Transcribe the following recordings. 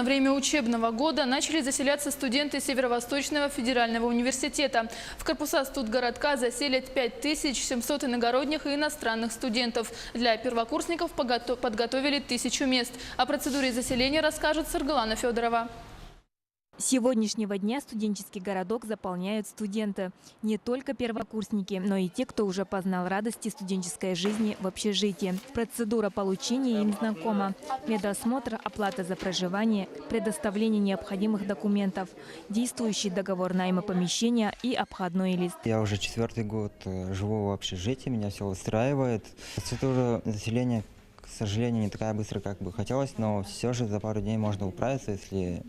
Традиционно время учебного года начали заселяться студенты Северо-Восточного федерального университета. В корпуса студгородка заселят 5700 иногородних и иностранных студентов. Для первокурсников подготовили 1000 мест. О процедуре заселения расскажет Саргалана Федорова. С сегодняшнего дня студенческий городок заполняют студенты. Не только первокурсники, но и те, кто уже познал радости студенческой жизни в общежитии. Процедура получения им знакома. Медосмотр, оплата за проживание, предоставление необходимых документов, действующий договор найма помещения и обходной лист. Я уже 4-й год живу в общежитии, меня все устраивает. Процедура заселения, к сожалению, не такая быстрая, как бы хотелось, но все же за пару дней можно управиться, если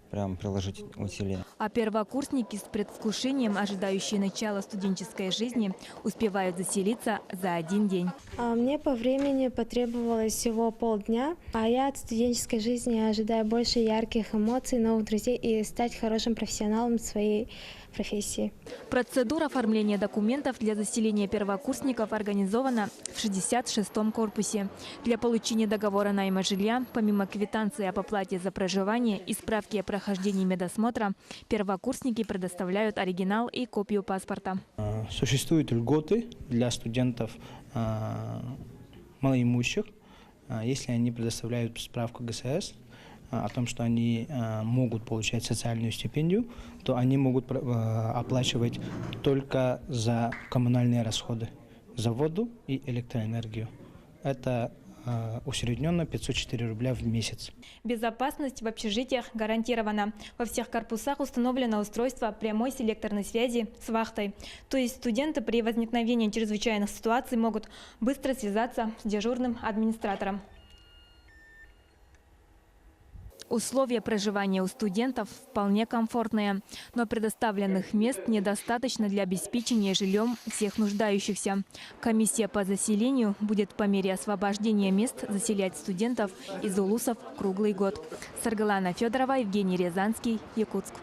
прям приложить усилия. А первокурсники с предвкушением, ожидающие начала студенческой жизни, успевают заселиться за один день. Мне по времени потребовалось всего полдня, а я от студенческой жизни ожидаю больше ярких эмоций, новых друзей и стать хорошим профессионалом своей профессии. Процедура оформления документов для заселения первокурсников организована в 66-м корпусе. Для получения договора найма жилья, помимо квитанции об оплате за проживание и справки о прохождении медосмотра, первокурсники предоставляют оригинал и копию паспорта. Существуют льготы для студентов малоимущих, если они предоставляют справку ГСС о том, что они могут получать социальную стипендию, то они могут оплачивать только за коммунальные расходы, за воду и электроэнергию. Это усредненно 504 рубля в месяц. Безопасность в общежитиях гарантирована. Во всех корпусах установлено устройство прямой селекторной связи с вахтой. То есть студенты при возникновении чрезвычайных ситуаций могут быстро связаться с дежурным администратором. Условия проживания у студентов вполне комфортные, но предоставленных мест недостаточно для обеспечения жильем всех нуждающихся. Комиссия по заселению будет по мере освобождения мест заселять студентов из улусов круглый год. Саргалана Федорова, Евгений Рязанский, Якутск.